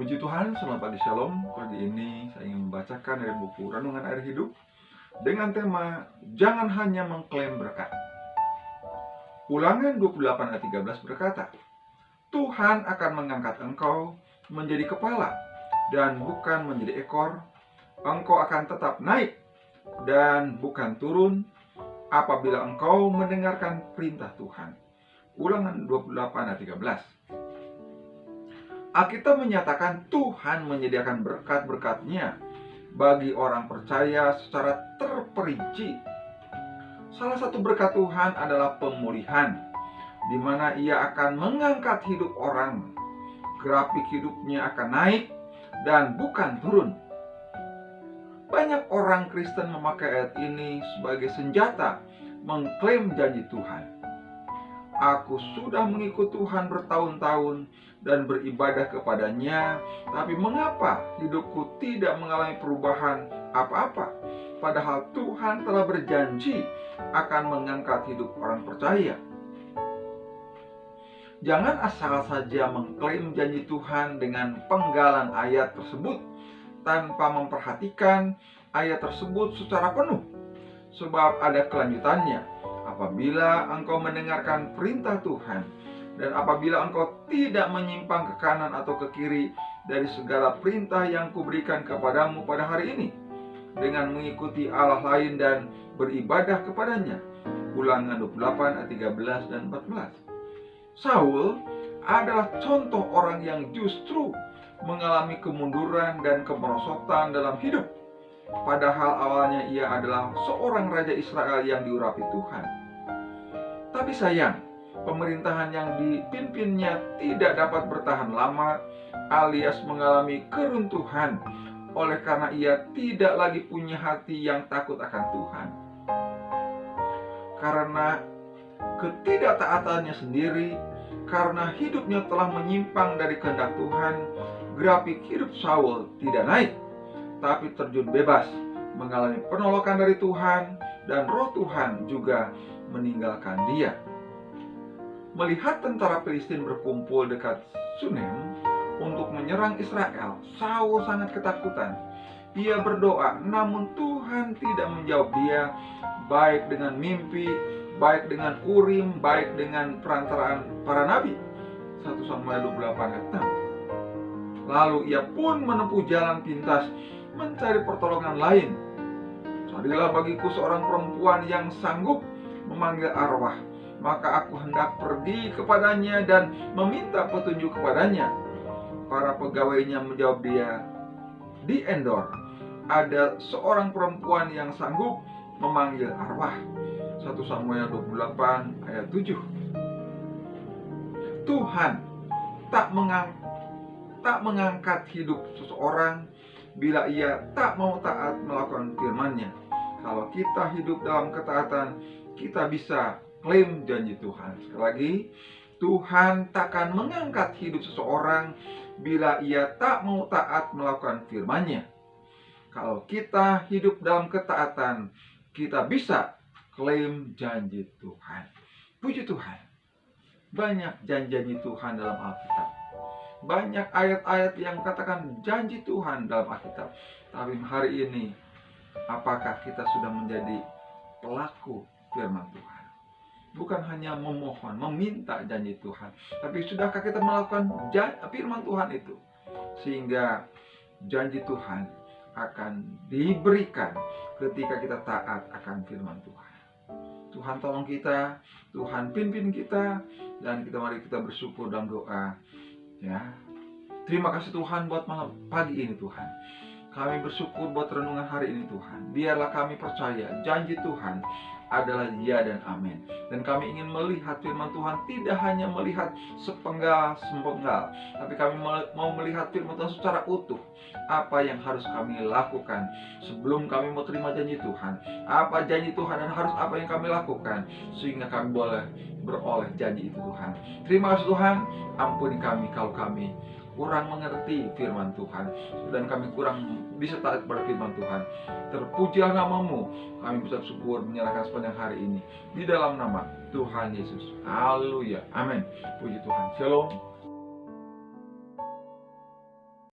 Puji Tuhan, selamat pagi Shalom. Pagi ini saya ingin membacakan dari buku Renungan Air Hidup dengan tema Jangan Hanya Mengklaim Berkat. Ulangan 28 ayat 13 berkata, Tuhan akan mengangkat engkau menjadi kepala dan bukan menjadi ekor. Engkau akan tetap naik dan bukan turun apabila engkau mendengarkan perintah Tuhan. Ulangan 28 ayat 13. Alkitab menyatakan Tuhan menyediakan berkat-berkat-Nya bagi orang percaya secara terperinci. Salah satu berkat Tuhan adalah pemulihan, di mana Ia akan mengangkat hidup orang. Grafik hidupnya akan naik dan bukan turun. Banyak orang Kristen memakai ayat ini sebagai senjata mengklaim janji Tuhan. Aku sudah mengikut Tuhan bertahun-tahun dan beribadah kepadanya, tapi mengapa hidupku tidak mengalami perubahan apa-apa? Padahal Tuhan telah berjanji akan mengangkat hidup orang percaya. Jangan asal saja mengklaim janji Tuhan dengan penggalan ayat tersebut tanpa memperhatikan ayat tersebut secara penuh, sebab ada kelanjutannya. Apabila engkau mendengarkan perintah Tuhan, dan apabila engkau tidak menyimpang ke kanan atau ke kiri dari segala perintah yang kuberikan kepadamu pada hari ini, dengan mengikuti Allah lain dan beribadah kepadanya. Ulangan 28 ayat 13 dan 14. Saul adalah contoh orang yang justru mengalami kemunduran dan kemerosotan dalam hidup. Padahal awalnya ia adalah seorang raja Israel yang diurapi Tuhan. Tapi sayang, pemerintahan yang dipimpinnya tidak dapat bertahan lama, alias mengalami keruntuhan, oleh karena ia tidak lagi punya hati yang takut akan Tuhan. Karena ketidaktaatannya sendiri, karena hidupnya telah menyimpang dari kehendak Tuhan, grafik hidup Saul tidak naik, tapi terjun bebas, mengalami penolakan dari Tuhan, dan roh Tuhan juga meninggalkan dia. Melihat tentara Filistin berkumpul dekat Shunem untuk menyerang Israel, Saul sangat ketakutan. Ia berdoa, namun Tuhan tidak menjawab dia, baik dengan mimpi, baik dengan Urim, baik dengan perantaraan para nabi. 1 Samuel 28 ayat 6. Lalu ia pun menempuh jalan pintas mencari pertolongan lain. Carilah bagiku seorang perempuan yang sanggup memanggil arwah, maka aku hendak pergi kepadanya dan meminta petunjuk kepadanya. Para pegawainya menjawab dia, di Endor ada seorang perempuan yang sanggup memanggil arwah. 1 Samuel 28 ayat 7. Tuhan tak mengangkat hidup seseorang bila ia tak mau taat melakukan firman-Nya. Kalau kita hidup dalam ketaatan, kita bisa klaim janji Tuhan. Sekali lagi, Tuhan takkan mengangkat hidup seseorang bila ia tak mau taat melakukan firman-Nya. Kalau kita hidup dalam ketaatan, kita bisa klaim janji Tuhan. Puji Tuhan. Banyak janji Tuhan dalam Alkitab. Banyak ayat-ayat yang katakan janji Tuhan dalam Alkitab. Tapi hari ini, apakah kita sudah menjadi pelaku firman Tuhan? Bukan hanya memohon, meminta janji Tuhan, tapi sudahkah kita melakukan firman Tuhan itu? Sehingga janji Tuhan akan diberikan ketika kita taat akan firman Tuhan. Tuhan tolong kita, Tuhan pimpin kita, dan mari kita bersyukur dalam doa. Ya, terima kasih Tuhan buat malam pagi ini Tuhan. Kami bersyukur buat renungan hari ini Tuhan. Biarlah kami percaya janji Tuhan adalah ya dan amin. Dan kami ingin melihat firman Tuhan tidak hanya melihat sepenggal-sepenggal, tapi kami mau melihat firman Tuhan secara utuh. Apa yang harus kami lakukan sebelum kami mau terima janji Tuhan? Apa janji Tuhan dan harus apa yang kami lakukan sehingga kami boleh beroleh janji itu Tuhan. Terima kasih Tuhan, ampuni kami kalau kami kurang mengerti firman Tuhan dan kami kurang bisa taat pada firman Tuhan. Terpujilah nama-Mu. Kami bisa bersyukur menyerahkan sepanjang hari ini di dalam nama Tuhan Yesus. Haleluya. Amin. Puji Tuhan. Shalom.